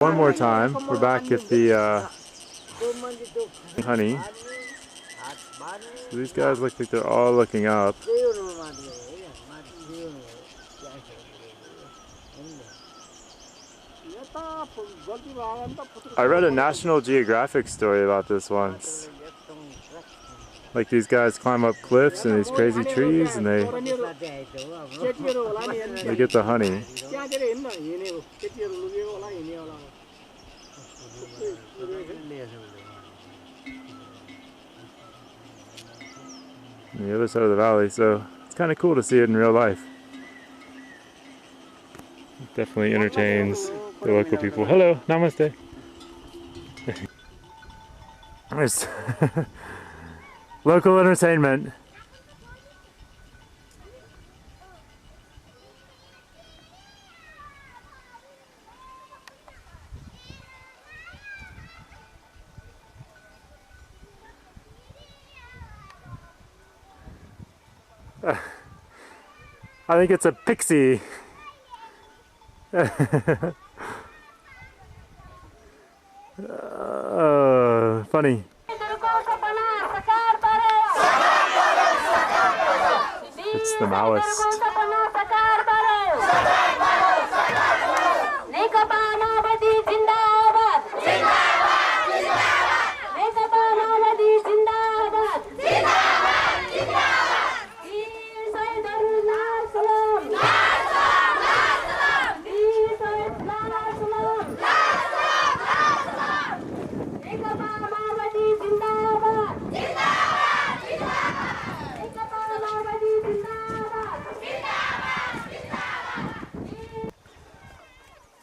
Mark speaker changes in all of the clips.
Speaker 1: One more time, we're back at the honey. So these guys look like they're all looking up. I read a National Geographic story about this once. Like these guys climb up cliffs and these crazy trees and they get the honey. On the other side of the valley, so it's kind of cool to see it in real life. It definitely entertains the local people. Hello, namaste. There's local entertainment. I think it's a pixie. Funny. It's the Maoist.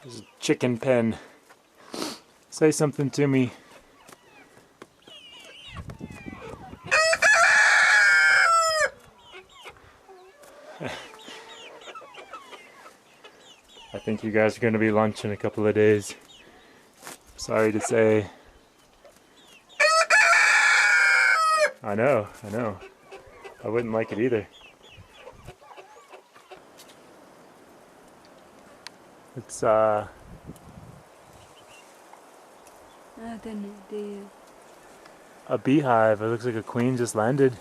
Speaker 1: There's a chicken pen. Say something to me. I think you guys are going to be lunch in a couple of days. Sorry to say. I know. I wouldn't like it either. It's a beehive. It looks like a queen just landed.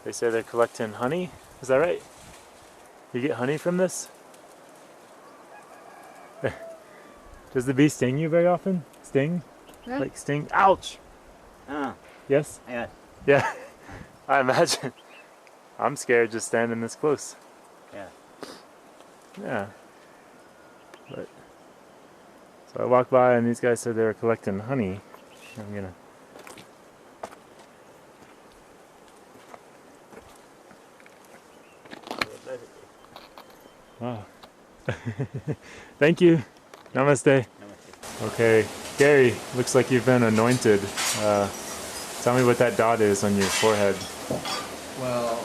Speaker 1: They say they're collecting honey. Is that right? You get honey from this? Does the bee sting you very often? Sting?
Speaker 2: Huh?
Speaker 1: Like sting? Ouch! Yes?
Speaker 2: Yeah.
Speaker 1: Yeah. I imagine. I'm scared just standing this close.
Speaker 2: Yeah.
Speaker 1: Yeah. But so I walked by and these guys said they were collecting honey. I'm gonna wow. Thank you. Namaste. Okay, Gary, looks like you've been anointed. Tell me what that dot is on your forehead.
Speaker 3: Well,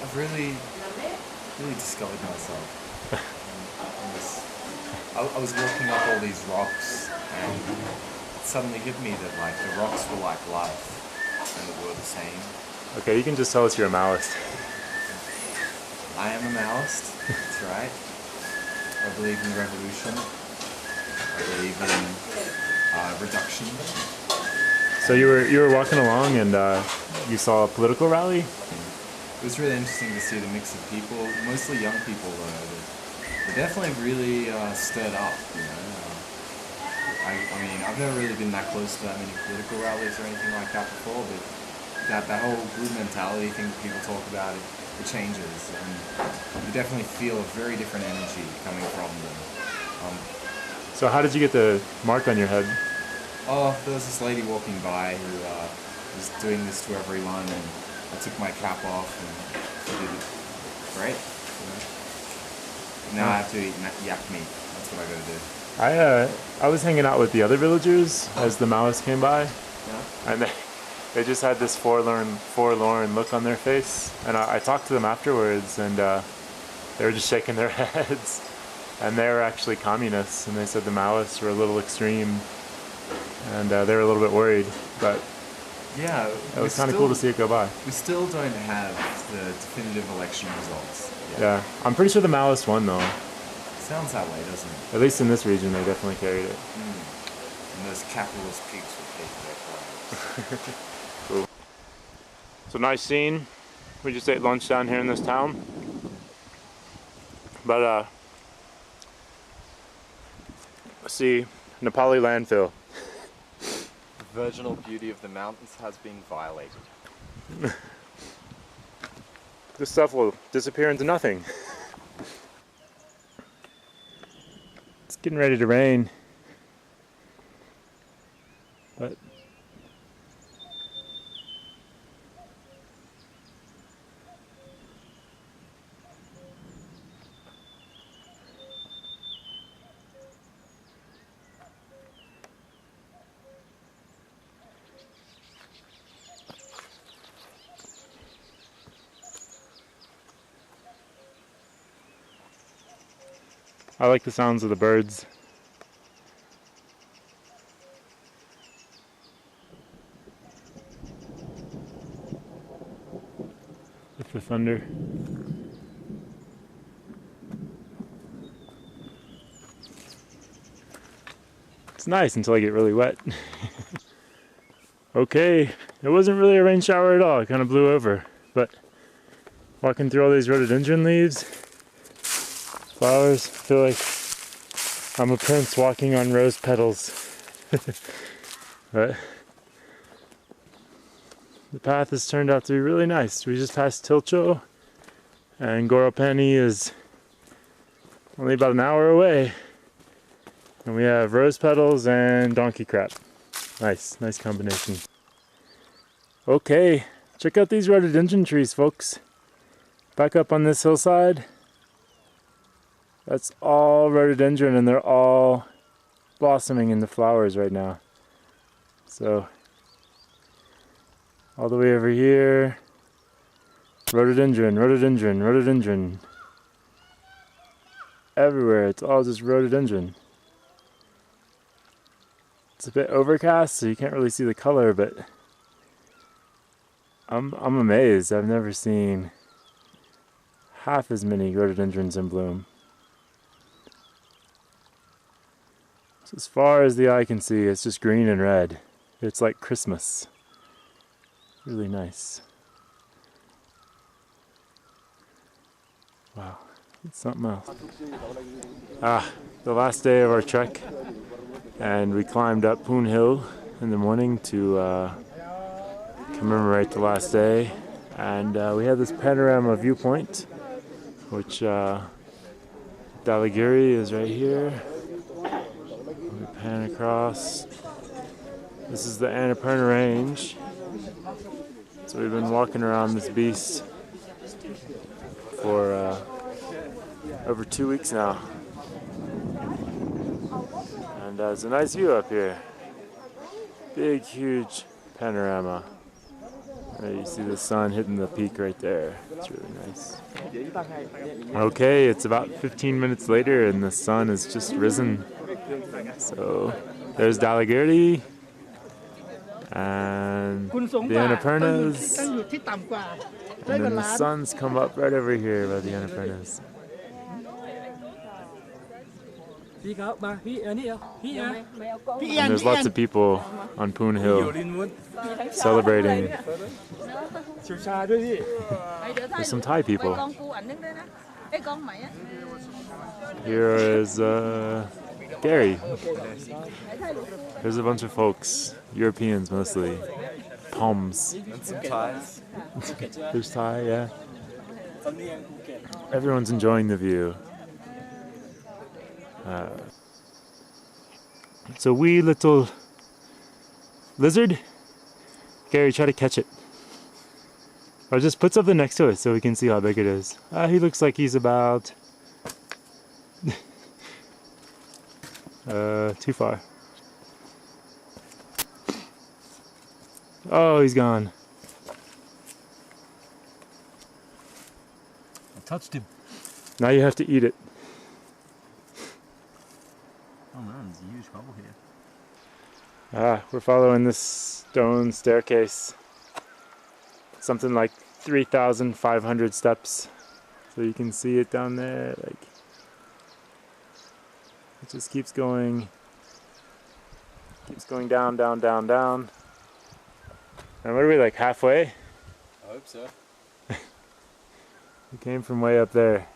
Speaker 3: I've really discovered myself. I was walking up all these rocks, and it suddenly hit me that like the rocks were like life, and that we're the same.
Speaker 1: Okay, you can just tell us you're a Maoist.
Speaker 3: I am a Maoist. That's right. I believe in revolution. I believe in reduction.
Speaker 1: So you were walking along and you saw a political rally?
Speaker 3: It was really interesting to see the mix of people, mostly young people though. They're definitely really stirred up, you know. I mean, I've never really been that close to that many political rallies or anything like that before, but that whole group mentality thing that people talk about, it changes, and you definitely feel a very different energy coming from them.
Speaker 1: So how did you get the mark on your head?
Speaker 3: Oh, there was this lady walking by who was doing this to everyone, and I took my cap off and she did it. Great. You know? Now I have to eat yak meat. That's what I gotta do.
Speaker 1: I was hanging out with the other villagers as the Maoists came by,
Speaker 3: Yeah?
Speaker 1: and they just had this forlorn look on their face, and I talked to them afterwards, and they were just shaking their heads, and they were actually communists, and they said the Maoists were a little extreme, and they were a little bit worried, but
Speaker 3: Yeah,
Speaker 1: it was kind of cool to see it go by.
Speaker 3: We still don't have the definitive election results yet.
Speaker 1: Yeah, I'm pretty sure the Maoists won though.
Speaker 3: Sounds that way, doesn't it?
Speaker 1: At least in this region, they definitely carried it.
Speaker 3: And those capitalist pigs would pay for their crimes.
Speaker 1: Cool. So nice scene. We just ate lunch down here in this town. But let's see, Nepali landfill.
Speaker 3: The virginal beauty of the mountains has been violated.
Speaker 1: This stuff will disappear into nothing. It's getting ready to rain. But I like the sounds of the birds. With the thunder. It's nice until I get really wet. Okay, it wasn't really a rain shower at all, it kind of blew over. But walking through all these rhododendron leaves, flowers, I feel like I'm a prince walking on rose petals. But the path has turned out to be really nice. We just passed Tilcho, and Goropani is only about an hour away. And we have rose petals and donkey crap. Nice, nice combination. Okay, check out these rhododendron trees, folks. Back up on this hillside. That's all rhododendron, and they're all blossoming into flowers right now. So, all the way over here, rhododendron, rhododendron, rhododendron. Everywhere, it's all just rhododendron. It's a bit overcast, so you can't really see the color, but I'm amazed. I've never seen half as many rhododendrons in bloom. So as far as the eye can see, it's just green and red. It's like Christmas. Really nice. Wow, it's something else. The last day of our trek, and we climbed up Poon Hill in the morning to commemorate the last day. And we had this panorama viewpoint, which Dhaulagiri is right here. We pan across. This is the Annapurna Range. So we've been walking around this beast for over 2 weeks now. And it's a nice view up here. Big, huge panorama. You see the sun hitting the peak right there. It's really nice. Okay, it's about 15 minutes later and the sun has just risen. So there's Dhaulagiri and the Annapurnas. And then the sun's come up right over here by the Annapurnas. And there's lots of people on Poon Hill celebrating. There's some Thai people. Here is Gary. There's a bunch of folks, Europeans mostly. Poms.
Speaker 3: And some Thais.
Speaker 1: There's Thai, yeah. Everyone's enjoying the view. It's a wee little lizard. Gary, try to catch it. Or just put something next to it so we can see how big it is. He looks like he's about too far. Oh, he's gone.
Speaker 2: I touched him.
Speaker 1: Now you have to eat it.
Speaker 2: Oh man, there's a huge bubble here.
Speaker 1: We're following this stone staircase. Something like 3,500 steps. So you can see it down there. Like, It just keeps going down, down, down, down. And what are we, like halfway?
Speaker 3: I hope so.
Speaker 1: We came from way up there.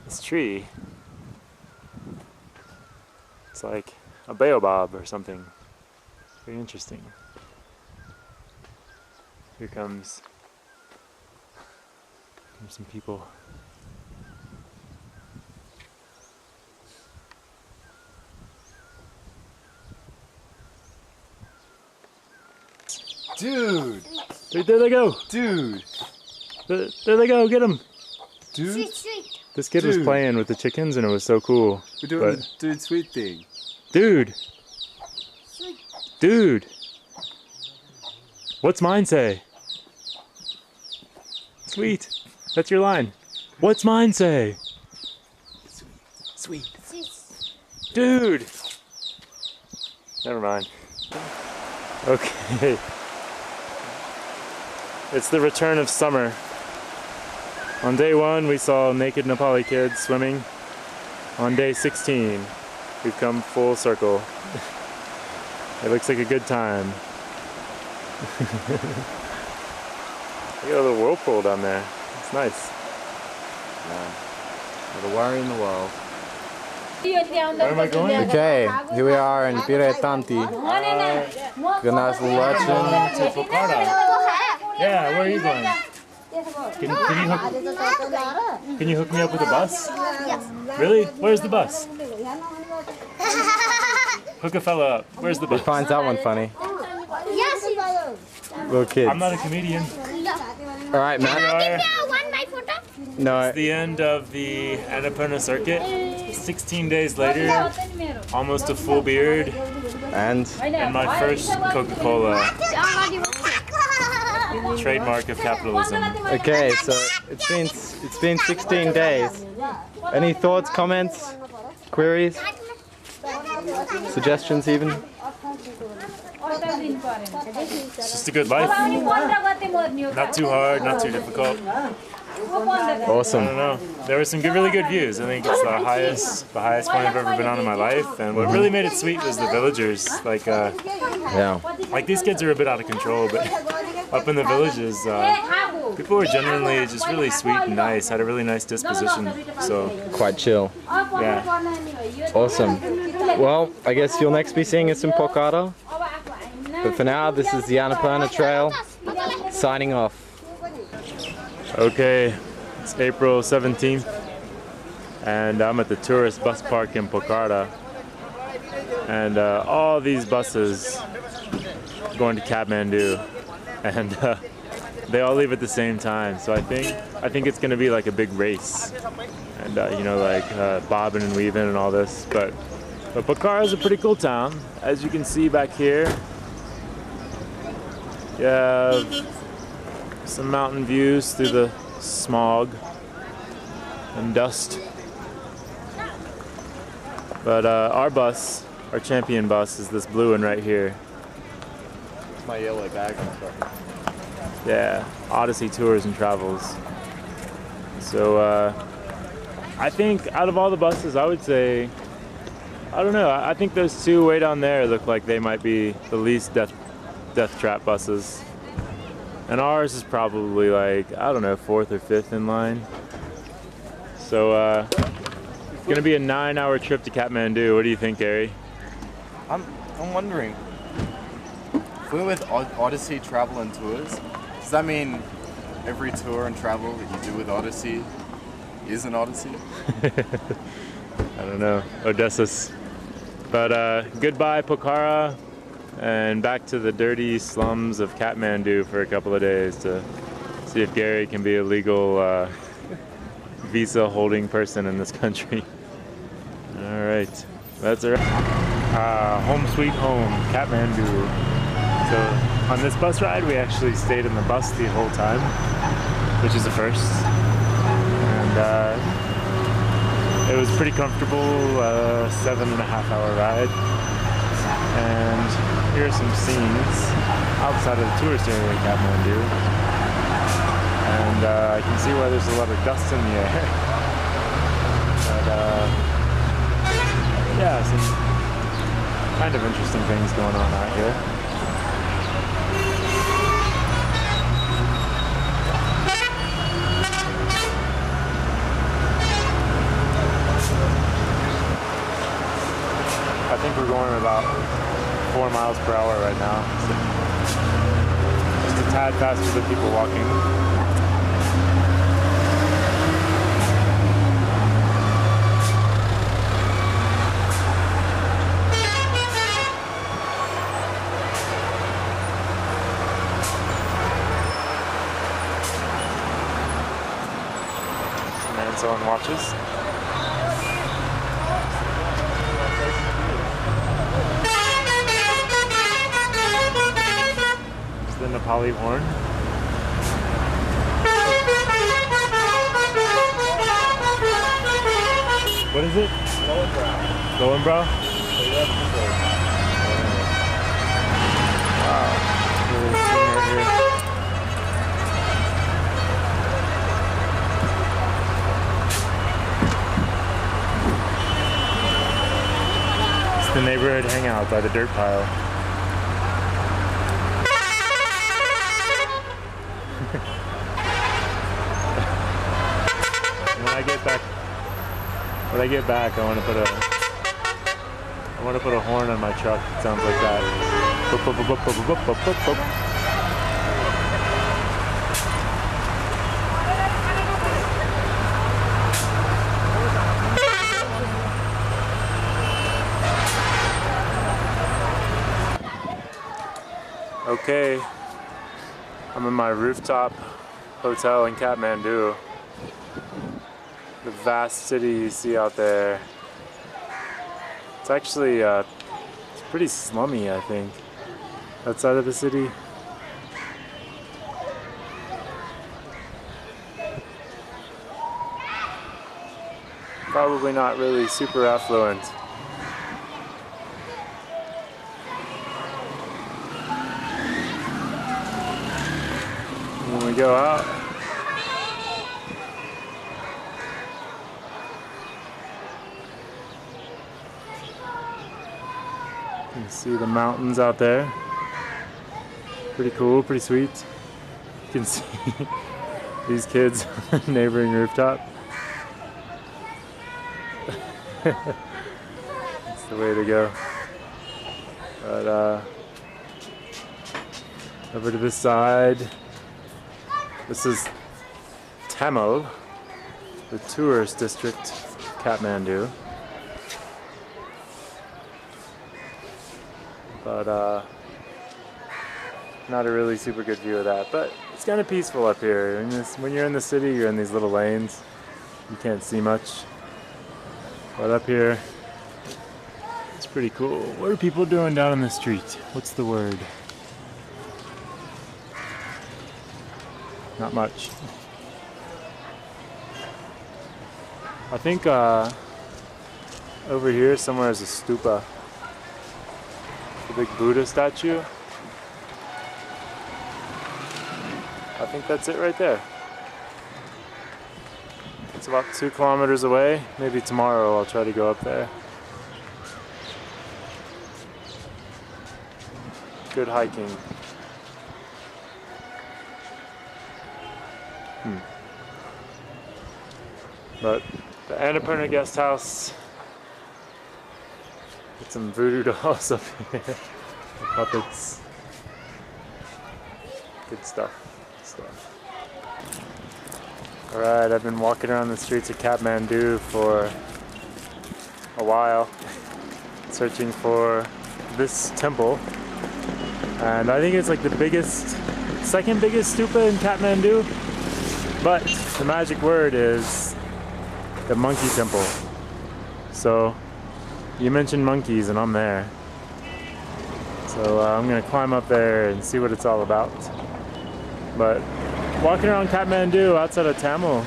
Speaker 1: This tree, it's like a baobab or something. Very interesting. Here comes some people.
Speaker 3: Dude!
Speaker 1: There they go!
Speaker 3: Dude!
Speaker 1: There they go, get them!
Speaker 3: Dude!
Speaker 1: This kid was
Speaker 3: Dude.
Speaker 1: playing with the chickens and it was so cool.
Speaker 3: We're doing
Speaker 1: But-
Speaker 3: the dude sweet thing.
Speaker 1: Dude! Dude! What's mine say? Sweet. That's your line. What's mine say?
Speaker 3: Sweet.
Speaker 1: Dude! Never mind. Okay. It's the return of summer. On day 1 we saw naked Nepali kids swimming. On day 16 we've come full circle. It looks like a good time. Look at a little whirlpool down there. It's nice.
Speaker 3: Not a worry in the world.
Speaker 1: Where am I going?
Speaker 3: Okay, here we are in Piretanti. Ganas watching.
Speaker 1: Yeah, where are you going? Can you hook me up with a bus? Really? Where's the bus? Hook a fella up. Where's the
Speaker 3: Who
Speaker 1: bus?
Speaker 3: finds that one funny? Little kids.
Speaker 1: I'm not a comedian.
Speaker 3: Alright,
Speaker 1: We
Speaker 3: Matt.
Speaker 1: are
Speaker 3: No.
Speaker 1: at the end of the Annapurna circuit. 16 days later, almost a full beard,
Speaker 3: And
Speaker 1: and my first Coca-Cola, trademark of capitalism.
Speaker 3: okay, so it's been 16 days. Any thoughts, comments, queries, suggestions even?
Speaker 1: It's just a good life. Not too hard, not too difficult. I
Speaker 3: Awesome.
Speaker 1: don't know. There were some really good views. I think it's the highest point I've ever been on in my life. And what really made it sweet was the villagers.
Speaker 3: Yeah.
Speaker 1: Like these kids are a bit out of control, but up in the villages, people were genuinely just really sweet and nice. Had a really nice disposition. So
Speaker 3: Quite chill.
Speaker 1: yeah,
Speaker 3: Awesome. Well, I guess you'll next be seeing us in Pokhara. But for now, this is the Annapurna Trail. Signing off.
Speaker 1: okay. It's April 17th, and I'm at the tourist bus park in Pokhara. And all these buses going to Kathmandu, and they all leave at the same time. So I think it's going to be like a big race, and you know, like bobbing and weaving and all this. But Pokhara is a pretty cool town, as you can see back here. You have some mountain views through the smog and dust. But our bus, our champion bus, is this blue one right here.
Speaker 3: My yellow bag and stuff.
Speaker 1: Yeah, Odyssey Tours and Travels. So I think out of all the buses, I would say, I don't know, I think those two way down there look like they might be the least death trap buses. And ours is probably like, I don't know, 4th or 5th in line. So it's gonna be a 9-hour trip to Kathmandu. What do you think, Gary?
Speaker 3: I'm wondering, if we're with Odyssey Travel and Tours, does that mean every tour and travel that you do with Odyssey is an Odyssey?
Speaker 1: I don't know, Odysseus. But goodbye Pokhara, and back to the dirty slums of Kathmandu for a couple of days to see if Gary can be a legal visa holding person in this country. All right, that's our home sweet home, Kathmandu. So on this bus ride, we actually stayed in the bus the whole time, which is a first. And it was pretty comfortable, 7.5-hour ride. And here are some scenes outside of the tourist area in Kathmandu. And I can see why there's a lot of dust in the air. But yeah, some kind of interesting things going on out here. I think we're going about 4 miles per hour right now. So just a tad faster than people walking. Man selling watches. The Nepali horn. What is it? Lowenbrow. Lowenbrow? Wow. Really seeing right here. It's the neighborhood hangout by the dirt pile. When I get back, I want to put a horn on my truck. It sounds like that. Boop, boop, boop, boop, boop, boop, boop, boop. Okay, I'm in my rooftop hotel in Kathmandu. The vast city you see out there. It's actually it's pretty slummy, I think, outside of the city. Probably not really super affluent. When we go out, you can see the mountains out there. Pretty cool, pretty sweet. You can see these kids on the neighboring rooftop. That's the way to go. But over to this side. This is Tamil, the tourist district of Kathmandu. But not a really super good view of that. But it's kind of peaceful up here. When you're in the city, you're in these little lanes. You can't see much. But up here, it's pretty cool. What are people doing down on the street? What's the word? Not much. I think over here somewhere is a stupa. The big Buddha statue. I think that's it right there. It's about 2 kilometers away. Maybe tomorrow I'll try to go up there. Good hiking. But the Annapurna guest house. Get some voodoo dolls up here. The puppets. Good stuff. Alright, I've been walking around the streets of Kathmandu for a while, searching for this temple. And I think it's like the biggest, second biggest stupa in Kathmandu. But the magic word is the monkey temple. So you mentioned monkeys and I'm there. So I'm gonna climb up there and see what it's all about. But walking around Kathmandu outside of Tamil,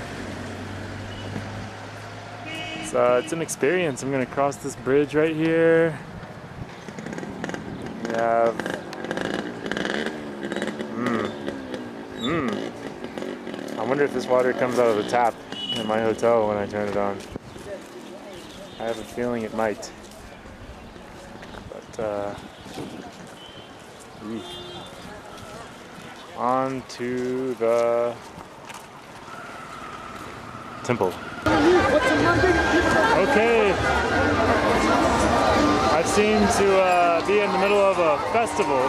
Speaker 1: it's an experience. I'm gonna cross this bridge right here. We have I wonder if this water comes out of the tap in my hotel when I turn it on. I have a feeling it might. But, on to the temple. Okay. I seem to be in the middle of a festival.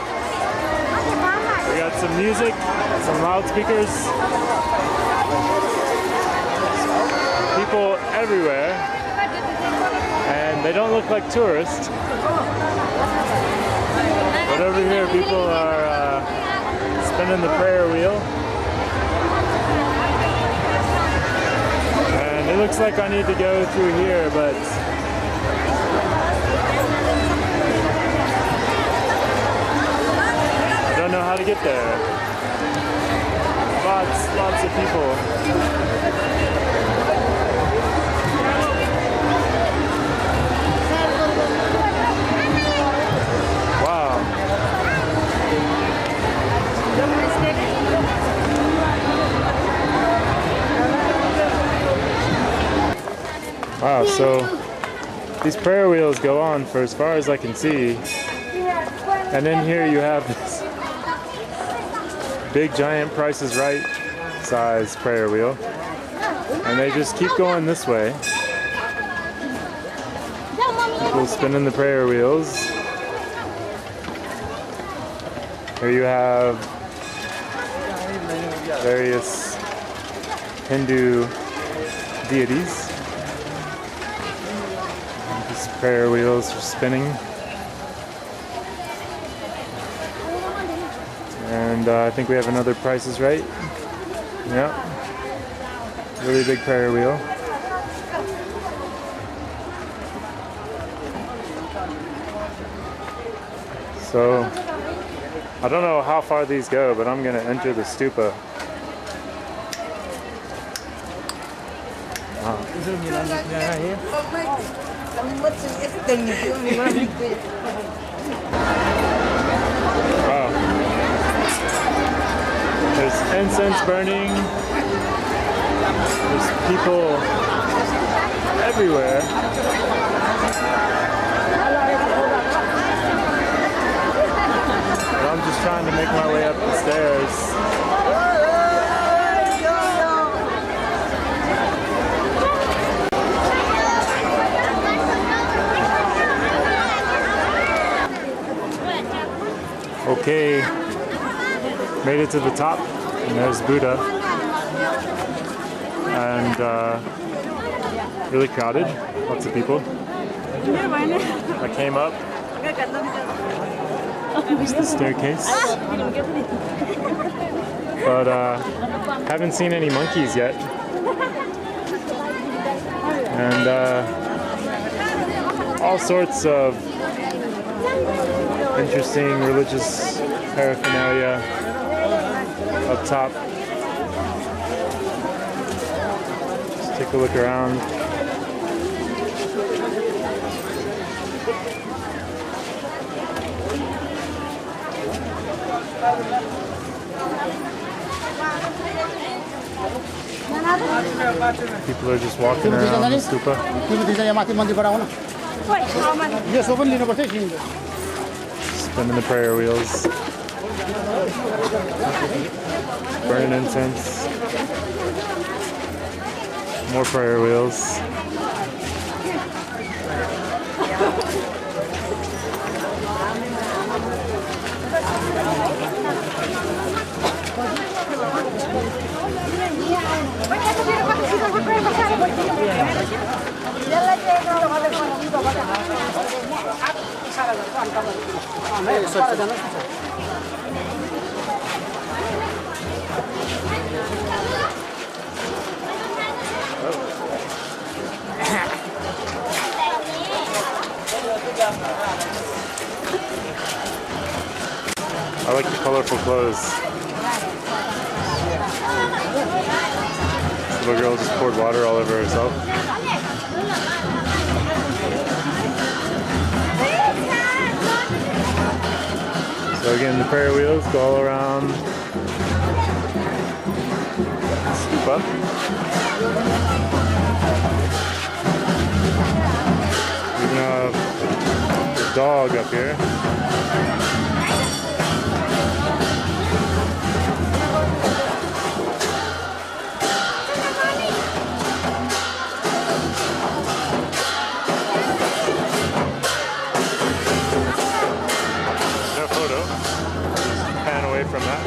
Speaker 1: We got some music, some loudspeakers, people everywhere, and they don't look like tourists. But over here people are spinning the prayer wheel. And it looks like I need to go through here, but I don't know how to get there. Lots of people. Wow, so these prayer wheels go on for as far as I can see. And in here you have this big giant Price is Right size prayer wheel. And they just keep going this way. People spinning the prayer wheels. Here you have various Hindu deities. These prayer wheels are spinning. And I think we have another Price is Right. Yeah. Really big prayer wheel. So, I don't know how far these go, but I'm gonna enter the stupa. Wow. Wow. There's incense burning. There's people everywhere. But I'm just trying to make my way up the stairs. Okay, made it to the top, and there's Buddha, and really crowded, lots of people. I came up, here's the staircase, but haven't seen any monkeys yet, and all sorts of interesting religious paraphernalia up top. Just take a look around. People are just walking around the stupa. Spinning the prayer wheels, burning incense, more prayer wheels. I like the colorful clothes. This little girl just poured water all over herself. So again, the prayer wheels go all around the stupa. dog up here. No photo. Just pan away from that.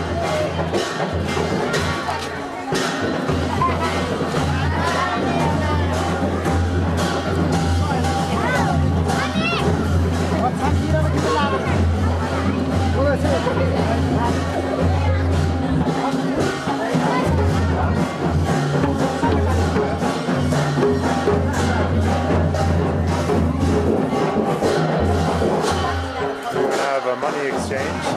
Speaker 1: We're gonna have a money exchange.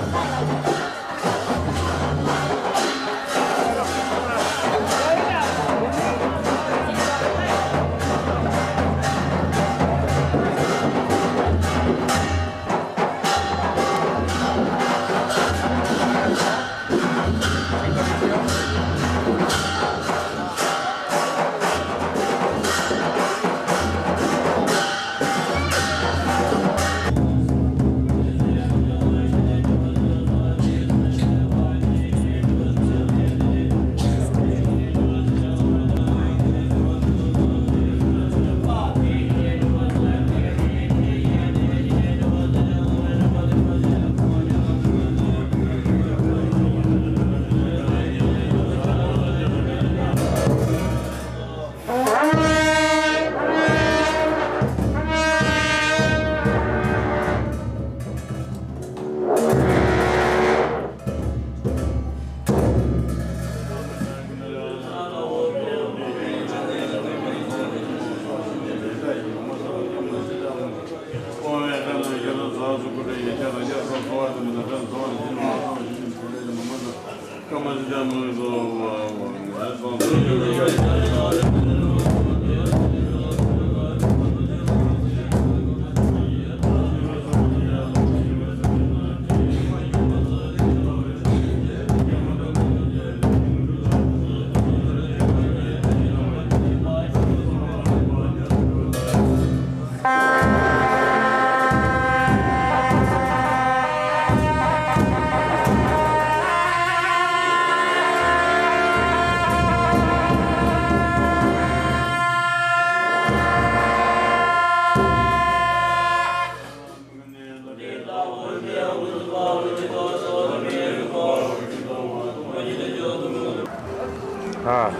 Speaker 1: Ah,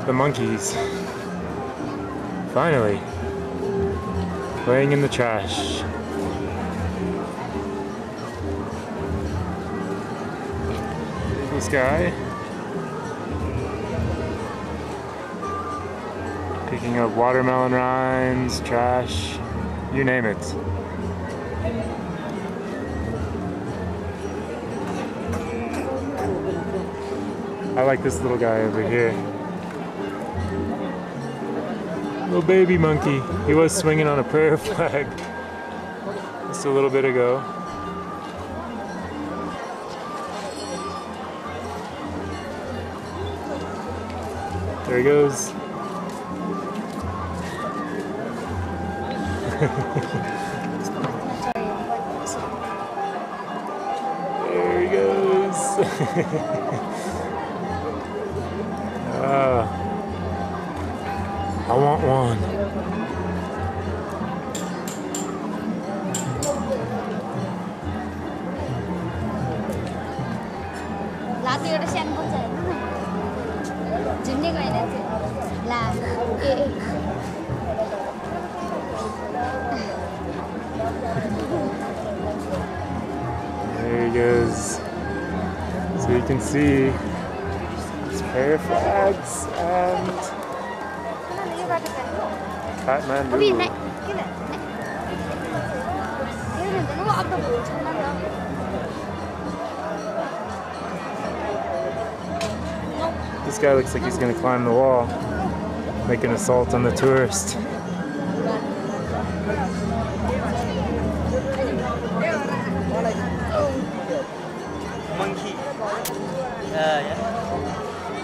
Speaker 1: the monkeys. Finally, playing in the trash. This guy picking up watermelon rinds, trash, you name it. I like this little guy over here. Little baby monkey. He was swinging on a prayer flag just a little bit ago. There he goes. There he goes. I want one. There he goes. So you can see prayer flags and Kathmandu. This guy looks like he's gonna climb the wall, make an assault on the tourist.
Speaker 2: Monkey. Yeah.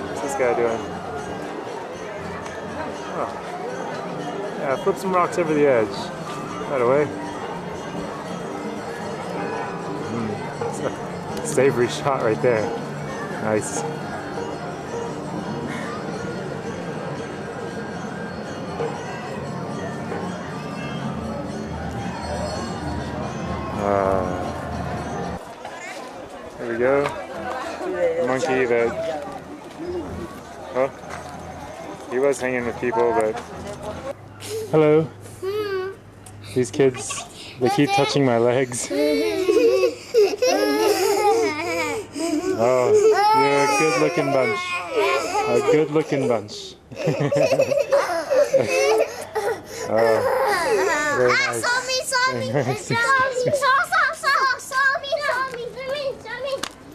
Speaker 1: What's this guy doing? Oh. Yeah, flip some rocks over the edge. That away. savory shot right there. Nice. There we go. The monkey that, oh, he was hanging with people, but hello. These kids, they keep touching my legs. Oh, you're a good-looking bunch. A good-looking bunch. Oh, very nice.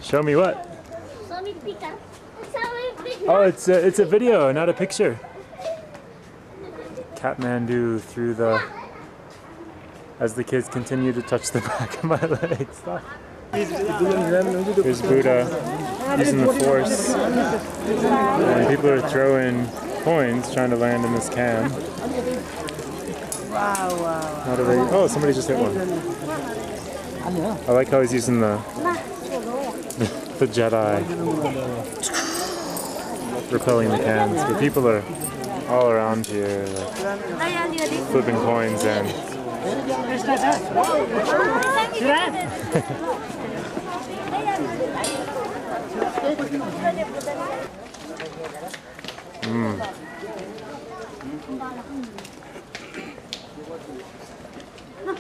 Speaker 1: Show me what? Oh, it's a video, not a picture. Kathmandu through the, as the kids continue to touch the back of my legs. There's Buddha using the force, and people are throwing coins trying to land in this can. Not a very, oh, somebody just hit one. I like how he's using the Jedi, repelling the cans, but people are all around here, like, flipping coins and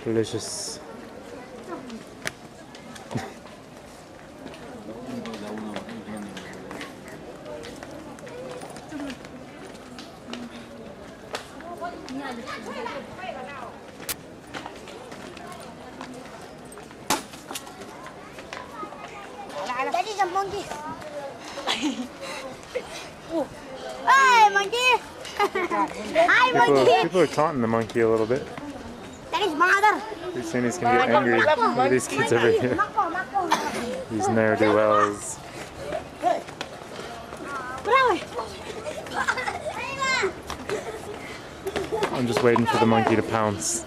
Speaker 1: delicious.
Speaker 4: That is a monkey. Hey, monkey! Hi, monkey!
Speaker 1: People are taunting the monkey a little bit.
Speaker 4: That is mother.
Speaker 1: Pretty soon he's gonna get angry. Look at these kids over here. These ne'er-do-wells. I'm just waiting for the monkey to pounce.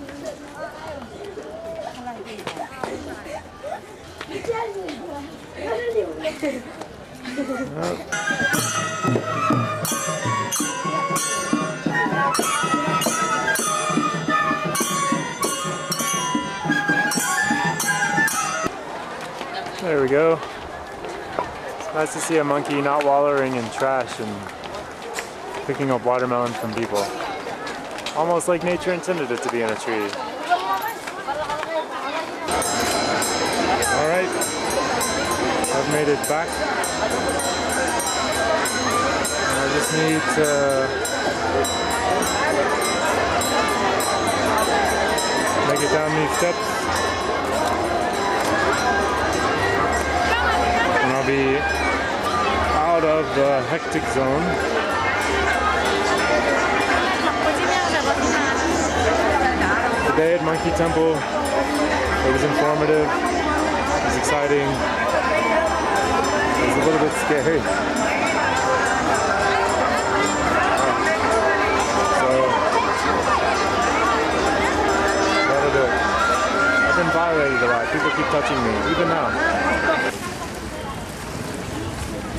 Speaker 1: There we go. It's nice to see a monkey not wallowing in trash and picking up watermelon from people. Almost like nature intended it to be in a tree. Alright, I've made it back. I just need to make it down these steps. And I'll be out of the hectic zone. The day at Monkey Temple, it was informative, it was exciting, it was a little bit scary. So, that'll do it. I've been violated a lot, people keep touching me, even now.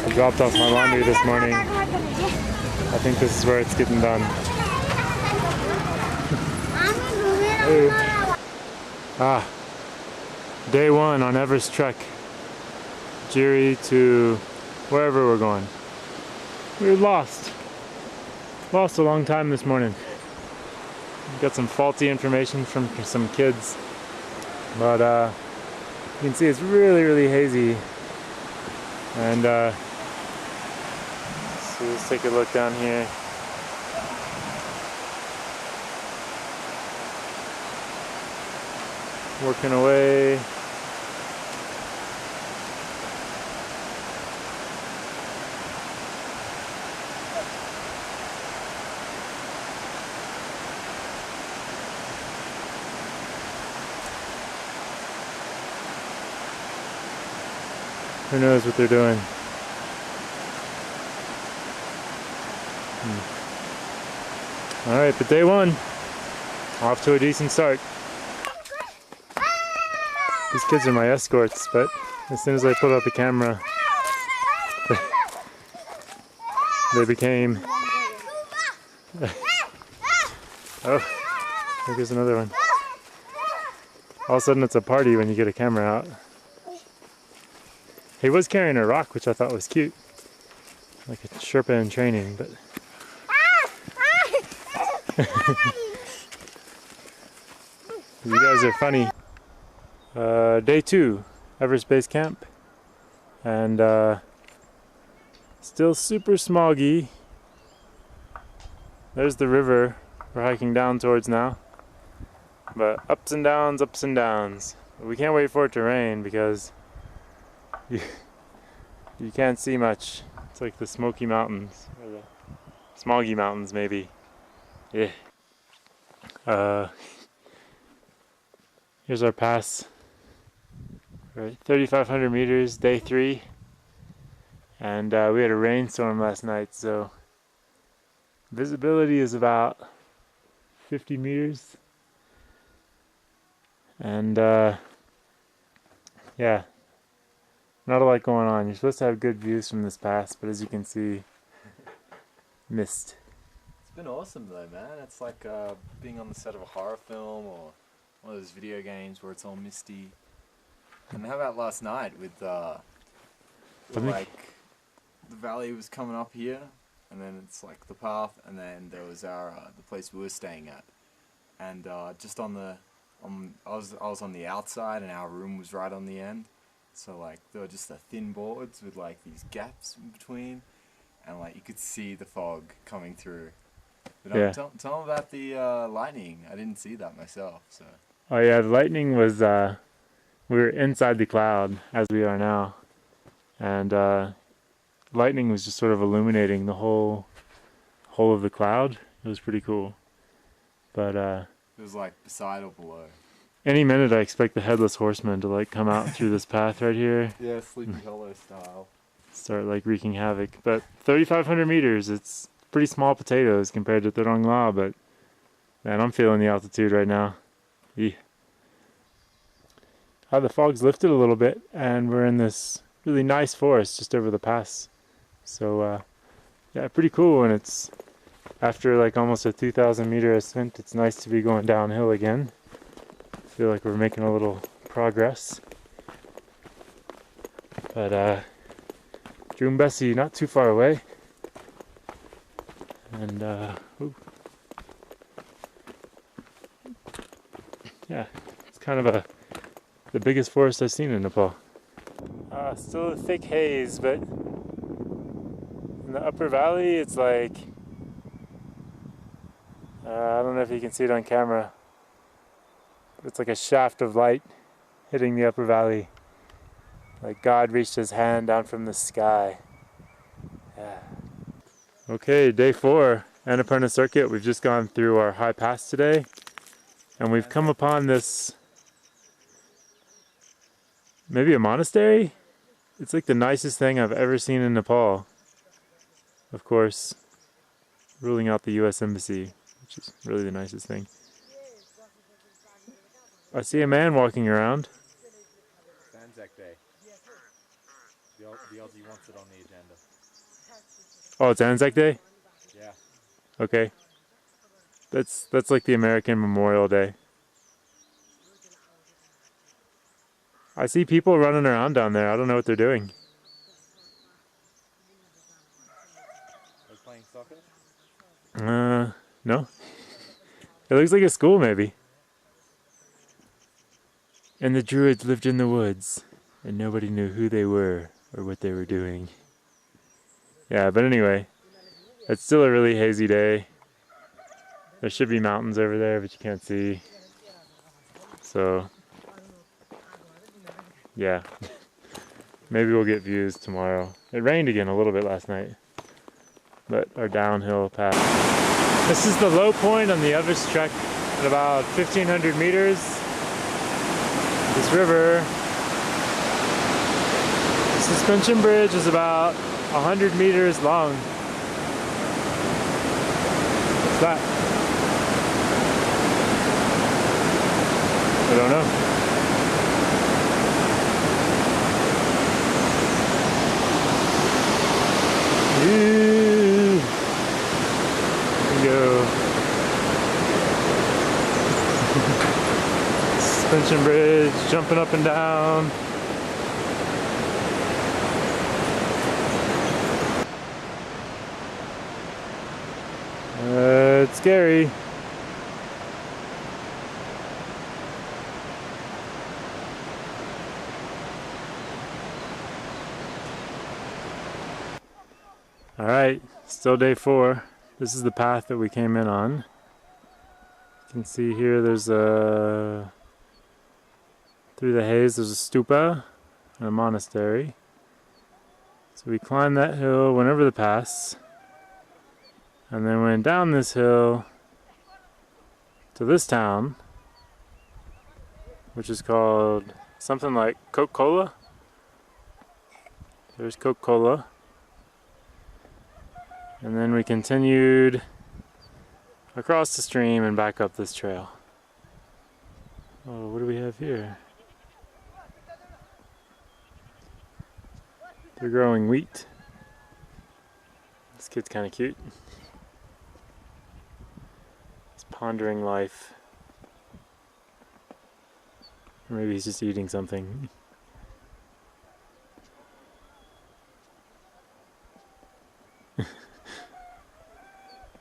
Speaker 1: I dropped off my laundry this morning. I think this is where it's getting done. Ah, day one on Everest trek, Jiri to wherever we're going. We were lost a long time this morning. Got some faulty information from some kids, but you can see it's really hazy. And so let's take a look down here. Working away. Who knows what they're doing? All right, but day one, off to a decent start. These kids are my escorts, but As soon as I pulled out the camera, they became... Oh, here's another one. All of a sudden it's a party when you get a camera out. He was carrying a rock, which I thought was cute. Like a Sherpa in training, but... You guys are funny. Day 2, Everest Base Camp. And still super smoggy. There's the river we're hiking down towards now. But ups and downs, ups and downs. We can't wait for it to rain because you can't see much. It's like the Smoky Mountains, or the Smoggy Mountains maybe. Yeah. Here's our pass. Right, 3,500 meters, day 3. And we had a rainstorm last night, so visibility is about 50 meters. And yeah, not a lot going on. You're supposed to have good views from this pass, but as you can see, mist.
Speaker 3: It's been awesome though, man. It's like being on the set of a horror film or one of those video games where it's all misty. And how about last night with like the valley was coming up here, and then it's like the path, and then there was our the place we were staying at, and just on the I was on the outside, and our room was right on the end, so like there were just the thin boards with like these gaps in between, and like you could see the fog coming through. But
Speaker 1: yeah.
Speaker 3: Tell them about the lightning. I didn't see that myself, so.
Speaker 1: Oh yeah, the lightning was, we were inside the cloud, as we are now, and lightning was just sort of illuminating the whole of the cloud. It was pretty cool. But
Speaker 3: it was like beside or below.
Speaker 1: Any minute I expect the Headless Horseman to like come out through this path right here.
Speaker 3: Yeah, Sleepy Hollow style.
Speaker 1: Start like wreaking havoc. But 3,500 meters, it's pretty small potatoes compared to Thurong La, but man, I'm feeling the altitude right now. Yeah. The fog's lifted a little bit, and we're in this really nice forest just over the pass. So yeah, pretty cool. And it's after like almost a 2,000 meter ascent, it's nice to be going downhill again. I feel like we're making a little progress. But Jumbesi not too far away, and yeah, it's kind of the biggest forest I've seen in Nepal. Still a thick haze, but in the upper valley it's like, I don't know if you can see it on camera, but it's like a shaft of light hitting the upper valley. Like God reached his hand down from the sky. Yeah. Okay, day 4, Annapurna Circuit. We've just gone through our high pass today, and we've come upon this, maybe a monastery? It's like the nicest thing I've ever seen in Nepal. Of course, ruling out the US Embassy, which is really the nicest thing. I see a man walking around.
Speaker 3: Anzac Day. The Aussie wants it on the agenda.
Speaker 1: Oh, it's Anzac Day?
Speaker 3: Yeah.
Speaker 1: Okay. That's like the American Memorial Day. I see people running around down there. I don't know what they're doing.
Speaker 3: Are they playing soccer?
Speaker 1: No. It looks like a school, maybe. And the Druids lived in the woods, and nobody knew who they were or what they were doing. Yeah, but anyway, it's still a really hazy day. There should be mountains over there, but you can't see. So, yeah. Maybe we'll get views tomorrow. It rained again a little bit last night, but our downhill path. This is the low point on the Everest trek at about 1,500 meters. This river, the suspension bridge is about 100 meters long. What's that? I don't know. suspension bridge, jumping up and down. It's scary. All right, still day 4. This is the path that we came in on. You can see here there's a, through the haze there's a stupa and a monastery. So we climbed that hill, went over the pass, and then went down this hill to this town, which is called something like Coca-Cola. There's Coca-Cola. And then we continued across the stream and back up this trail. Oh, what do we have here? They're growing wheat. This kid's kind of cute. He's pondering life. Or maybe he's just eating something.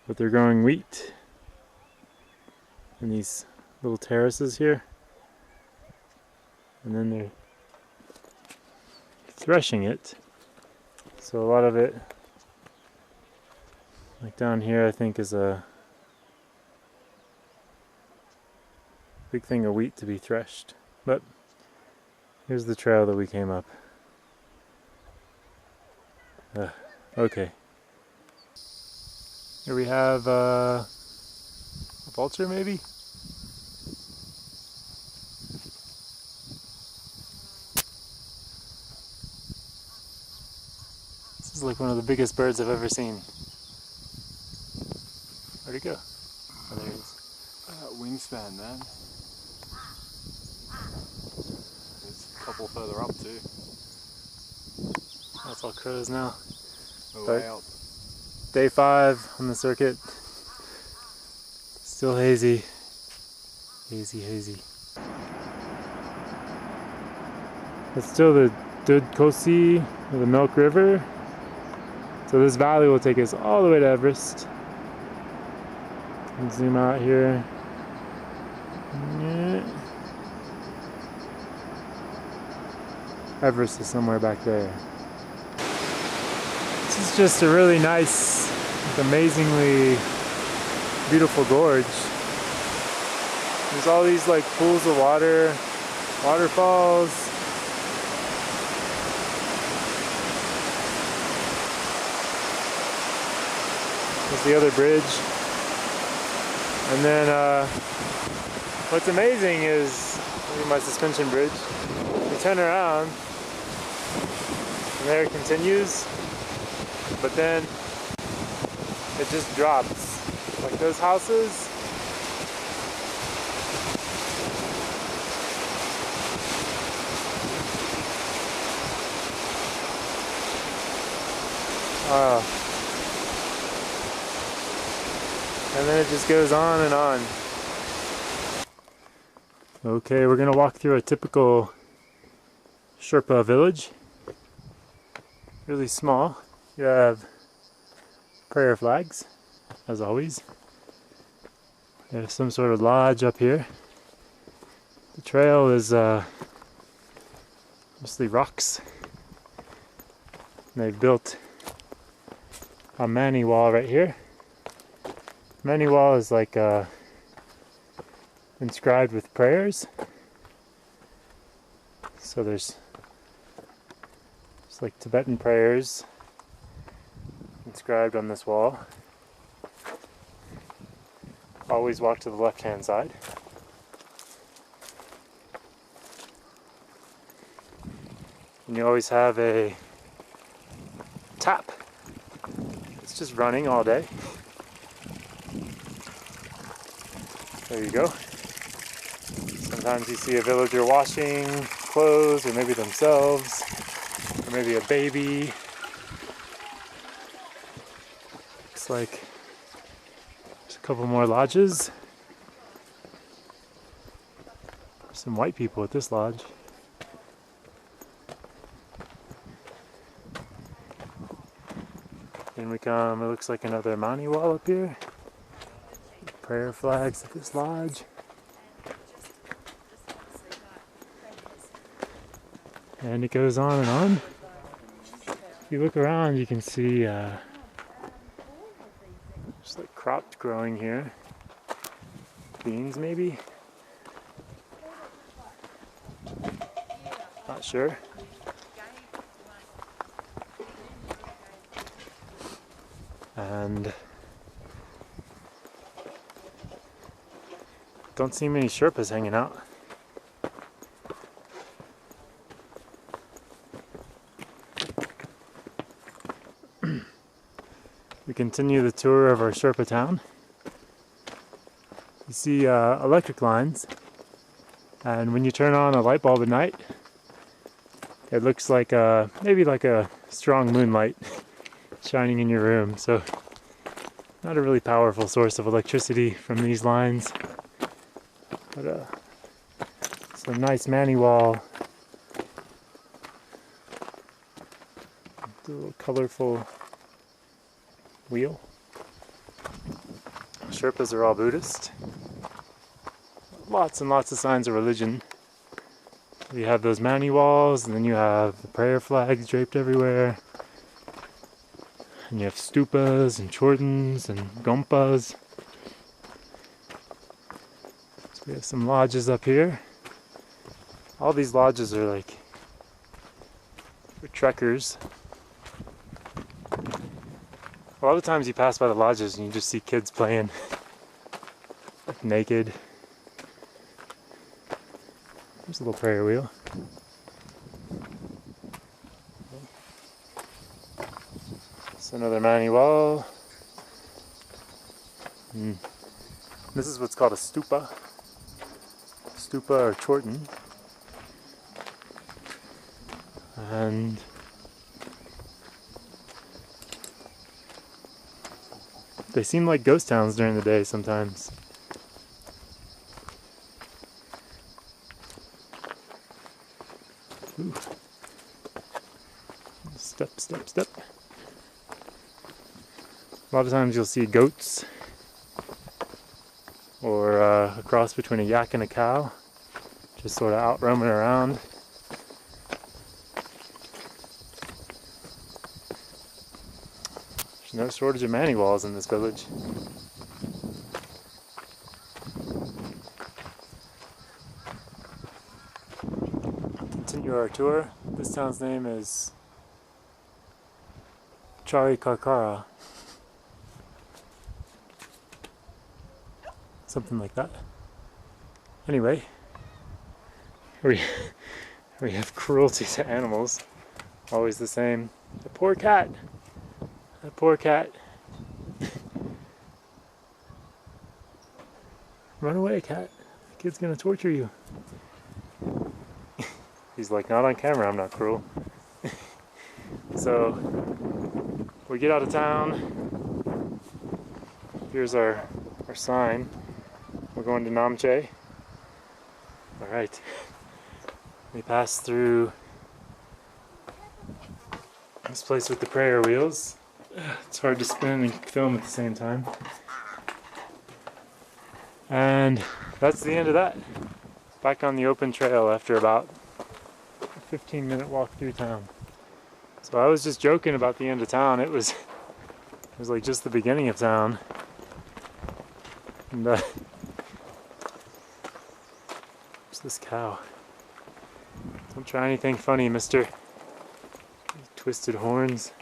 Speaker 1: But they're growing wheat in these little terraces here, and then they're threshing it. So a lot of it, like down here, I think is a big thing of wheat to be threshed. But here's the trail that we came up. Okay. Here we have a vulture, maybe? This is like one of the biggest birds I've ever seen. Where'd he go? Oh, there he is.
Speaker 3: Wingspan, man. There's a couple further up too.
Speaker 1: That's all crows now.
Speaker 3: Oh, way out.
Speaker 1: Day 5 on the circuit. Still hazy. Hazy, hazy. It's still the Dudkosi, or the Milk River. So this valley will take us all the way to Everest. And zoom out here. Yeah. Everest is somewhere back there. This is just a really nice, amazingly beautiful gorge. There's all these like pools of water, waterfalls. There's the other bridge. And then what's amazing is, look at my suspension bridge. You turn around and there it continues. But then it just drops. Like those houses. And then it just goes on and on. Okay, we're gonna walk through a typical Sherpa village. Really small. You have prayer flags, as always. There's some sort of lodge up here. The trail is mostly rocks. And they've built a mani wall right here. Mani wall is like inscribed with prayers. So there's like Tibetan prayers inscribed on this wall. Always walk to the left-hand side. And you always have a tap. It's just running all day. There you go. Sometimes you see a villager washing clothes, or maybe themselves, or maybe a baby. Looks like there's a couple more lodges. There's some white people at this lodge. Then we come, it looks like another Mani wall up here. Prayer flags at this lodge. And it goes on and on. If you look around, you can see just like crops growing here. Beans, maybe? Not sure. And don't see many Sherpas hanging out. We continue the tour of our Sherpa town. You see electric lines, and when you turn on a light bulb at night, it looks like maybe like a strong moonlight shining in your room. So not a really powerful source of electricity from these lines, but some nice Mani wall. A little colorful wheel. Sherpas are all Buddhist. Lots and lots of signs of religion. You have those Mani walls, and then you have the prayer flags draped everywhere. And you have stupas and chordans and gompas. So we have some lodges up here. All these lodges are like for trekkers. A lot of times you pass by the lodges and you just see kids playing like naked. There's a little prayer wheel. It's another Mani wall. This is what's called a stupa. Stupa or chorten. And they seem like ghost towns during the day sometimes. Ooh. Step, step, step. A lot of times you'll see goats, or a cross between a yak and a cow, just sort of out roaming around. There's no shortage of Mani walls in this village. Continue our tour. This town's name is Charikakara. Something like that. Anyway, we have cruelty to animals. Always the same. The poor cat. That poor cat. Run away, cat. The kid's gonna torture you. He's like, not on camera, I'm not cruel. So, we get out of town. Here's our sign. We're going to Namche. Alright. We pass through this place with the prayer wheels. It's hard to spin and film at the same time. And that's the end of that. Back on the open trail after about a 15-minute walk through town. So I was just joking about the end of town. It was like just the beginning of town. And there's this cow. Don't try anything funny, mister. Twisted horns.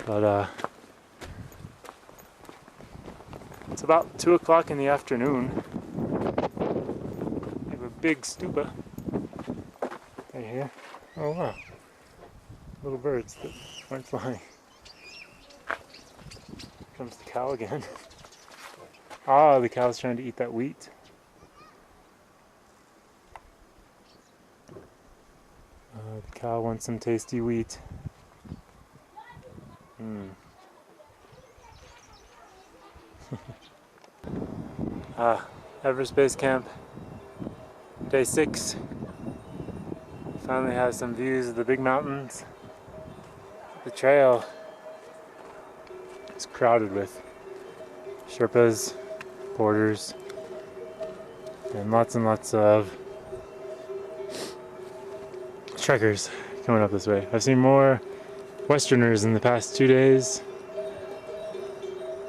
Speaker 1: But it's about 2 o'clock in the afternoon. We have a big stupa right here. Oh wow. Little birds that aren't flying. Here comes the cow again. Ah, the cow's trying to eat that wheat. The cow wants some tasty wheat. Everest Base Camp, day 6. Finally has some views of the big mountains. The trail is crowded with Sherpas, porters, and lots of trekkers coming up this way. I've seen more Westerners in the past 2 days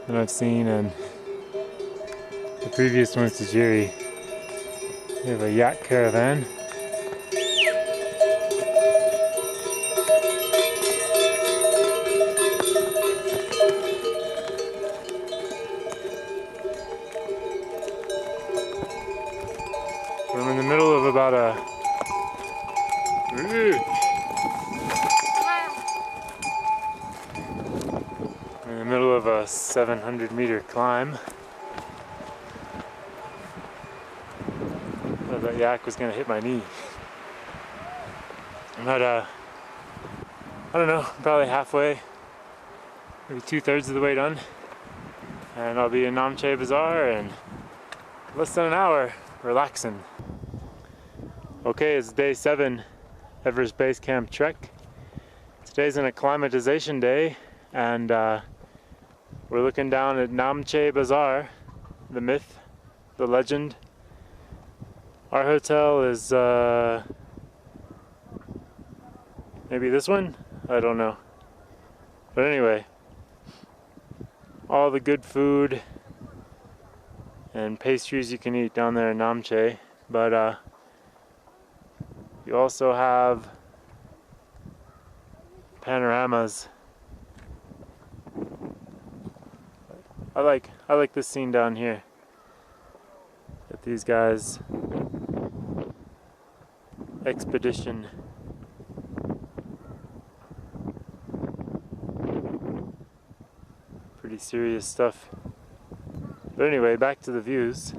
Speaker 1: than I've seen in the previous ones to Jiri. We have a yak caravan. I'm in the middle of about a I'm in the middle of a 700-meter climb. Thought that yak was gonna hit my knee. But I don't know, probably halfway, maybe 2/3 of the way done, and I'll be in Namche Bazaar in less than an hour, relaxing. Okay, it's day 7, Everest Base Camp trek. Today's an acclimatization day, and we're looking down at Namche Bazaar, the myth, the legend. Our hotel is maybe this one? I don't know. But anyway, all the good food and pastries you can eat down there in Namche, but you also have panoramas. I like this scene down here. Got these guys. Expedition. Pretty serious stuff. But anyway, back to the views.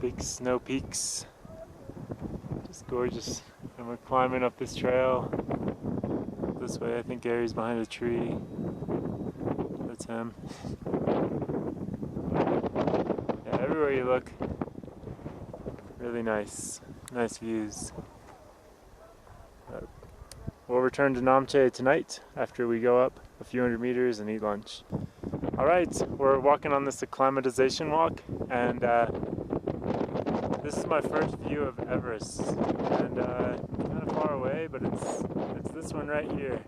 Speaker 1: Big snow peaks. Just gorgeous. And we're climbing up this trail. This way, I think Gary's behind a tree. That's him. Yeah, everywhere you look, really nice views. We'll return to Namche tonight after we go up a few hundred meters and eat lunch. Alright, we're walking on this acclimatization walk, and this is my first view of Everest, and kind of far away, but it's this one right here.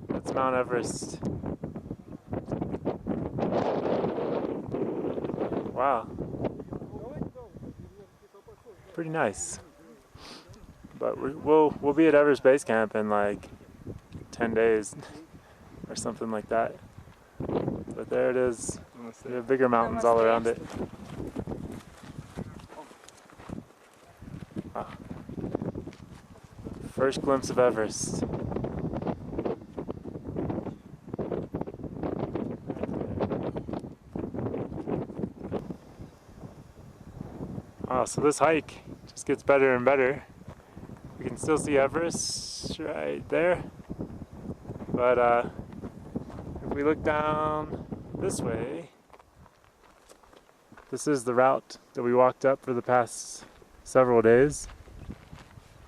Speaker 1: That's Mount Everest. Wow. Pretty nice. But we'll be at Everest Base Camp in like 10 days or something like that. But there it is. There are bigger mountains all around it. Wow. First glimpse of Everest. Wow, so this hike just gets better and better. We can still see Everest right there, but if we look down this way, this is the route that we walked up for the past several days.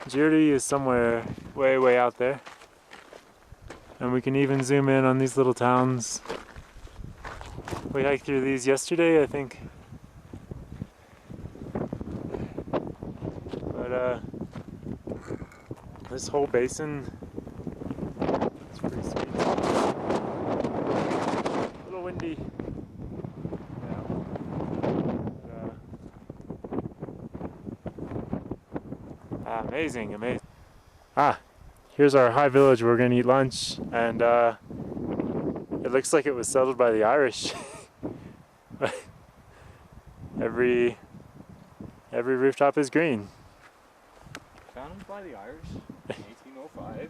Speaker 1: Jiri is somewhere way out there, and we can even zoom in on these little towns. We hiked through these yesterday, I think. But this whole basin, it's pretty sweet. A little windy. Yeah. But, amazing. Here's our high village where we're gonna eat lunch, and it looks like it was settled by the Irish. Every rooftop is green.
Speaker 3: Founded by the Irish in 1805.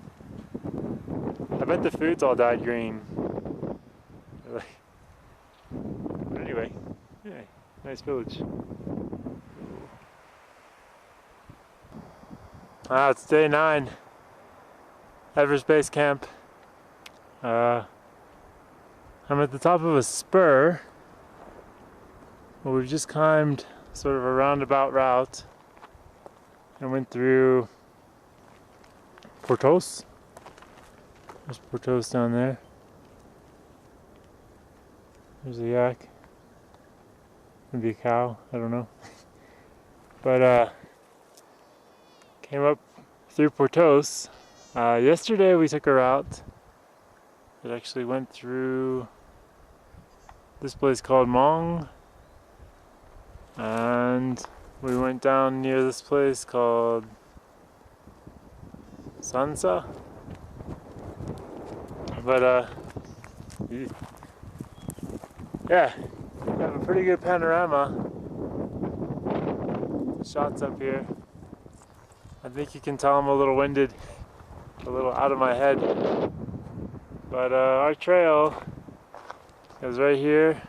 Speaker 1: I bet the food's all dyed green. But anyway, yeah, nice village. It's day 9. Everest Base Camp. I'm at the top of a spur. Well, we've just climbed sort of a roundabout route and went through Portos. There's Portos down there. There's a yak. Maybe a cow, I don't know. But came up through Portos. Yesterday we took a route that actually went through this place called Mong, and we went down near this place called Sansa. But yeah, we have a pretty good panorama. Shots up here. I think you can tell I'm a little winded, a little out of my head. But our trail is right here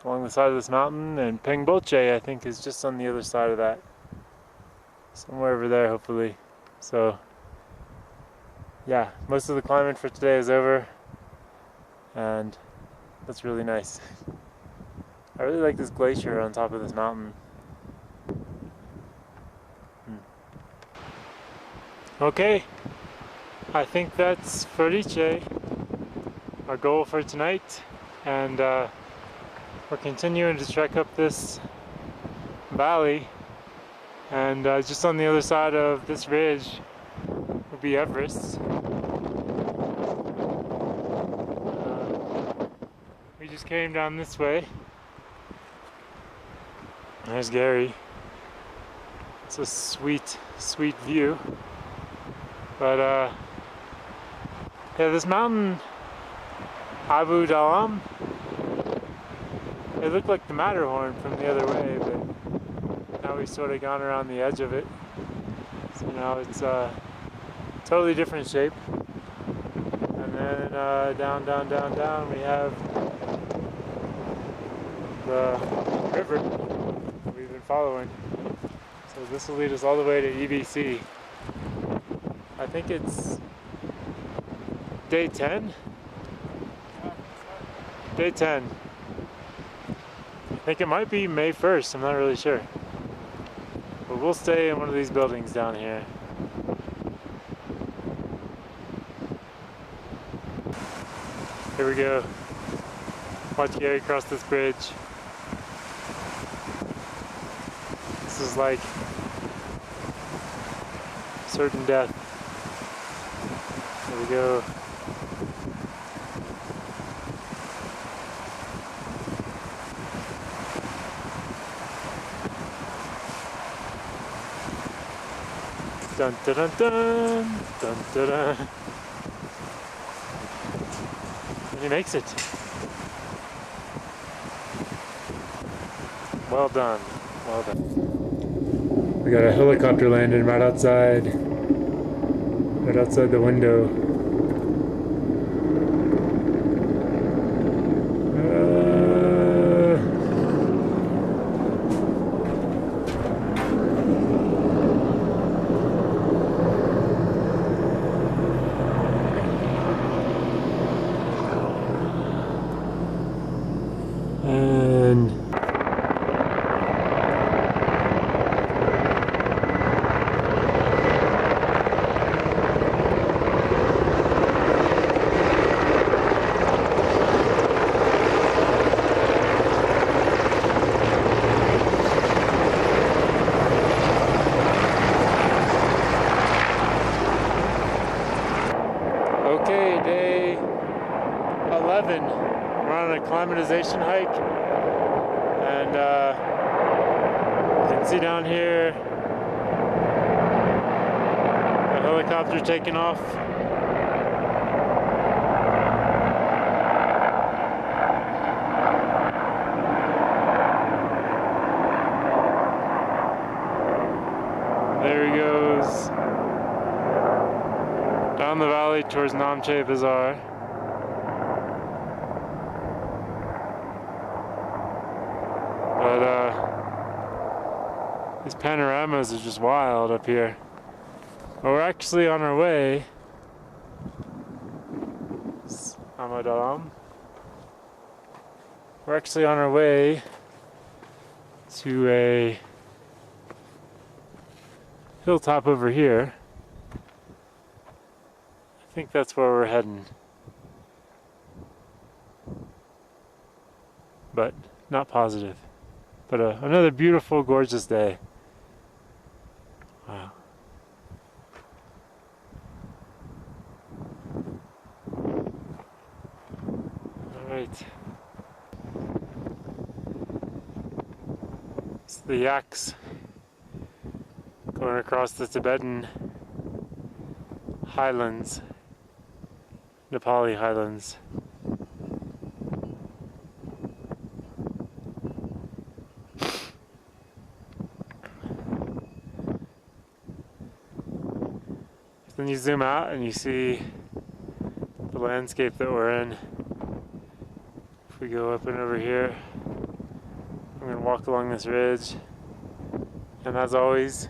Speaker 1: along the side of this mountain, and Pengboche I think is just on the other side of that. Somewhere over there hopefully. So yeah, most of the climbing for today is over, and that's really nice. I really like this glacier on top of this mountain. Okay, I think that's Forice, our goal for tonight, and we're continuing to trek up this valley, and just on the other side of this ridge will be Everest. We just came down this way. There's Gary. It's a sweet, sweet view. But yeah, this mountain, Abu Dalam, it looked like the Matterhorn from the other way, but now we've sort of gone around the edge of it. So now it's a totally different shape. And then down, down, down, down, we have the river that we've been following. So this will lead us all the way to EBC. I think it's day 10? Day 10. I think it might be May 1st, I'm not really sure. But we'll stay in one of these buildings down here. Here we go. Watch Gary cross this bridge. This is like certain death. There we go. Dun dun dun dun dun dun dun. And he makes it. Well done. Well done. We got a helicopter landing right outside the window. And okay, day 11. We're on an acclimatization hike, and you can see down here a helicopter taking off. There he goes down the valley towards Namche Bazaar. But these panoramas are just wild up here. Well, we're actually on our way. Amadalam. We're actually on our way to a hilltop over here. I think that's where we're heading. But not positive. But another beautiful, gorgeous day. Wow. Alright. It's the yaks going across the Tibetan highlands, Nepali highlands. Then you zoom out and you see the landscape that we're in. If we go up and over here, I'm going to walk along this ridge, and as always,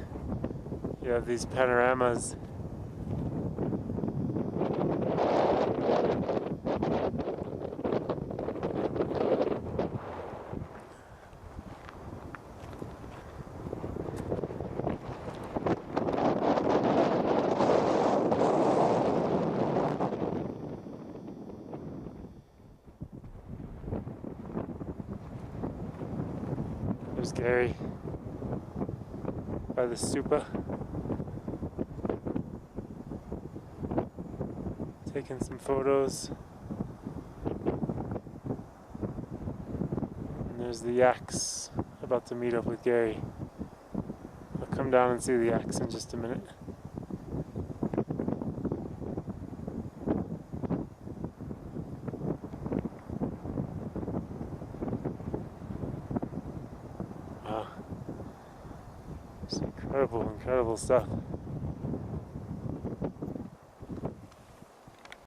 Speaker 1: you have these panoramas. There's Gary by the stupa, taking some photos. And there's the yaks about to meet up with Gary. I'll come down and see the yaks in just a minute. Wow. It's incredible, incredible stuff.